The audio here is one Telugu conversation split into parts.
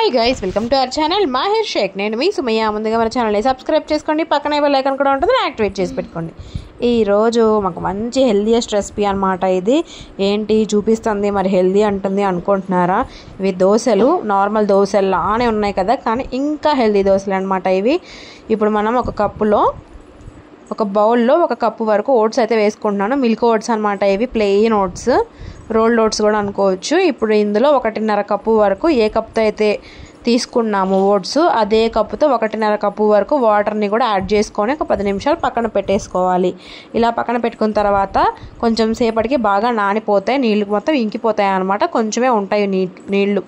Hi guys, welcome to our channel Mahir Shaikh. నేను మీ సుమయ్య. ముందుగా మన ఛానల్ని సబ్స్క్రైబ్ చేసుకోండి, పక్కనే బెల్ ఐకాన్ కూడా ఉంటుంది, యాక్టివేట్ చేసి పెట్టుకోండి. ఈరోజు మాకు మంచి హెల్దీయెస్ట్ రెసిపీ అనమాట. ఇది ఏంటి చూపిస్తుంది, మరి హెల్దీ అంటుంది అనుకుంటున్నారా? ఇవి దోశలు, నార్మల్ దోశలు లానే ఉన్నాయి కదా, కానీ ఇంకా హెల్దీ దోశలు అనమాట ఇవి. ఇప్పుడు మనం ఒక బౌల్లో 1 కప్పు వరకు ఓట్స్ అయితే వేసుకుంటున్నాను. మిల్క్ ఓట్స్ అనమాట ఇవి, ప్లెయిన్ ఓట్స్, రోల్డ్ ఓట్స్ కూడా అనుకోవచ్చు. ఇప్పుడు ఇందులో 1.5 కప్పు వరకు ఏ కప్తో అయితే తీసుకున్నాము ఓట్స్, అదే కప్పుతో 1.5 కప్పు వరకు వాటర్ని కూడా యాడ్ చేసుకొని ఒక 10 నిమిషాలు పక్కన పెట్టేసుకోవాలి. ఇలా పక్కన పెట్టుకున్న తర్వాత కొంచెం సేపటికి బాగా నానిపోతాయి, నీళ్ళు మొత్తం ఇంకిపోతాయి అన్నమాట, కొంచెమే ఉంటాయి నీళ్ళు.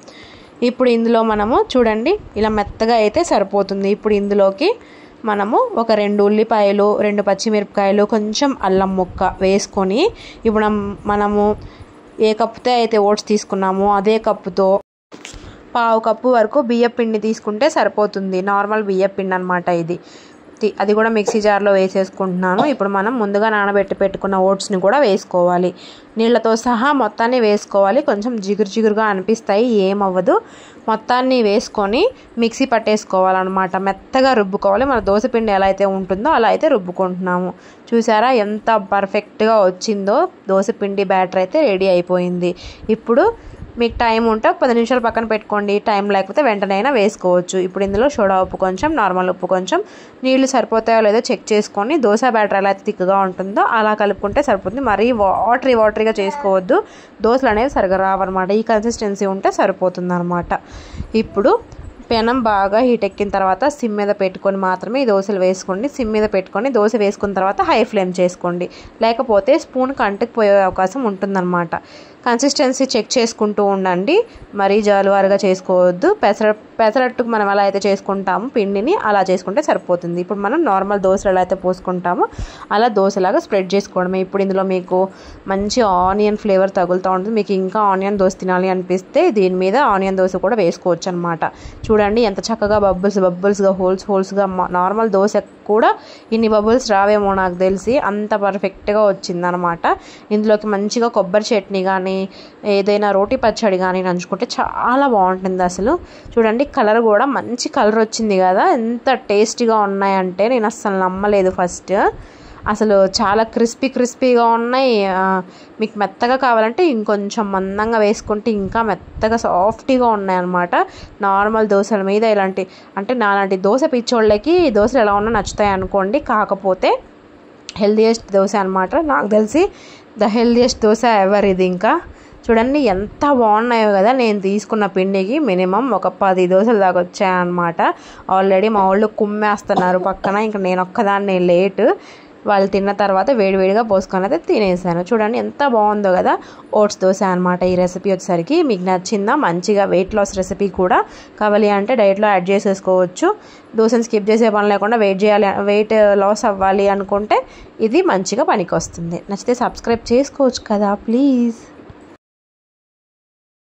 ఇప్పుడు ఇందులో మనము చూడండి ఇలా మెత్తగా అయితే సరిపోతుంది. ఇప్పుడు ఇందులోకి మనము ఒక 2 ఉల్లిపాయలు, 2 పచ్చిమిరపకాయలు, కొంచెం అల్లం ముక్క వేసుకొని, ఇప్పుడు మనము ఏ కప్పుతో అయితే ఓట్స్ తీసుకున్నామో అదే కప్పుతో 1/2 కప్పు వరకు బియ్యపిండి తీసుకుంటే సరిపోతుంది. నార్మల్ బియ్యపిండి అనమాట ఇది. అది కూడా మిక్సీ జార్లో వేసేసుకుంటున్నాను. ఇప్పుడు మనం ముందుగా పెట్టుకున్న ఓట్స్ని కూడా వేసుకోవాలి, నీళ్ళతో సహా మొత్తాన్ని వేసుకోవాలి. కొంచెం జిగురుగా అనిపిస్తాయి, ఏమవ్వదు. మొత్తాన్ని వేసుకొని మిక్సీ పట్టేసుకోవాలన్నమాట, మెత్తగా రుబ్బుకోవాలి. మన దోశపిండి ఎలా అయితే ఉంటుందో అలా అయితే రుబ్బుకుంటున్నాము. చూసారా ఎంత పర్ఫెక్ట్గా వచ్చిందో? దోశపిండి బ్యాటర్ అయితే రెడీ అయిపోయింది. ఇప్పుడు మీకు టైం ఉంటే 10 నిమిషాలు పక్కన పెట్టుకోండి, టైం లేకపోతే వెంటనే వేసుకోవచ్చు. ఇప్పుడు ఇందులో సోడా ఉప్పు కొంచెం, నార్మల్ ఉప్పు కొంచెం, నీళ్లు సరిపోతాయో లేదో చెక్ చేసుకొని దోశ బ్యాటర్ ఎలా అయితే థిక్గా ఉంటుందో అలా కలుపుకుంటే సరిపోతుంది. మరీ వాటరీగా చేసుకోవద్దు, దోశలు అనేవి సరిగా రావన్నమాట. ఈ కన్సిస్టెన్సీ ఉంటే సరిపోతుంది అనమాట. ఇప్పుడు పెనం బాగా హీట్ ఎక్కిన తర్వాత సిమ్ మీద పెట్టుకొని మాత్రమే ఈ దోశలు వేసుకోండి. సిమ్ మీద పెట్టుకొని దోశ వేసుకున్న తర్వాత హై ఫ్లేమ్ చేసుకోండి, లేకపోతే స్పూన్ కంటికి పోయే అవకాశం ఉంటుందన్నమాట. కన్సిస్టెన్సీ చెక్ చేసుకుంటూ ఉండండి, మరీ జాలువారుగా చేసుకోవద్దు. పెసరట్టుకు మనం ఎలా అయితే చేసుకుంటామో పిండిని అలా చేసుకుంటే సరిపోతుంది. ఇప్పుడు మనం నార్మల్ దోశలు ఎలా అయితే పోసుకుంటామో అలా దోశలాగా స్ప్రెడ్ చేసుకోవడమే. ఇప్పుడు ఇందులో మీకు మంచి ఆనియన్ ఫ్లేవర్ తగులుతూ ఉంటుంది. మీకు ఇంకా ఆనియన్ దోశ తినాలి అనిపిస్తే దీని మీద ఆనియన్ దోశ కూడా వేసుకోవచ్చు అనమాట. చూడండి ఎంత చక్కగా బబుల్స్గా హోల్స్గా. నార్మల్ దోశ కూడా ఇన్ని బబుల్స్ రావేమో నాకు తెలిసి, అంత పర్ఫెక్ట్గా వచ్చిందనమాట. ఇందులోకి మంచిగా కొబ్బరి చట్నీ కానీ ఏదైనా రోటి పచ్చడి కానీ నంచుకుంటే చాలా బాగుంటుంది అసలు. చూడండి కలర్ కూడా మంచి కలర్ వచ్చింది కదా, ఎంత టేస్టీగా ఉన్నాయంటే నేను అస్సలు నమ్మలేదు ఫస్ట్. అసలు చాలా క్రిస్పీగా ఉన్నాయి. మీకు మెత్తగా కావాలంటే ఇంకొంచెం మందంగా వేసుకుంటే ఇంకా మెత్తగా సాఫ్ట్గా ఉన్నాయన్నమాట. నార్మల్ దోశల మీద ఇలాంటి అంటే నాలాంటి దోశ పిచ్చోళ్ళకి దోశలు ఎలా ఉన్నా నచ్చుతాయి అనుకోండి. కాకపోతే హెల్దీయెస్ట్ దోశ అనమాట, నాకు తెలిసి ద హెల్దీయెస్ట్ దోశ ఎవర్ ఇది. ఇంకా చూడండి ఎంత బాగున్నాయో కదా. నేను తీసుకున్న పిండికి మినిమం ఒక 10 దోశలు దాకా వచ్చాయన్నమాట. ఆల్రెడీ మా వాళ్ళు కుమ్మేస్తున్నారు పక్కన, ఇంకా నేను ఒక్కదాన్ని లేట్. వాళ్ళు తిన్న తర్వాత వేడివేడిగా పోసుకొని అయితే తినేసాను. చూడండి ఎంత బాగుందో కదా. ఓట్స్ దోశ అనమాట ఈ రెసిపీ వచ్చేసరికి. మీకు నచ్చిందా? మంచిగా వెయిట్ లాస్ రెసిపీ కూడా కావాలి అంటే డైట్లో యాడ్ చేసేసుకోవచ్చు. దోశని స్కిప్ చేసే పని లేకుండా వెయిట్ లాస్ అవ్వాలి అనుకుంటే ఇది మంచిగా పనికి వస్తుంది. నచ్చితే సబ్స్క్రైబ్ చేసుకోవచ్చు కదా ప్లీజ్.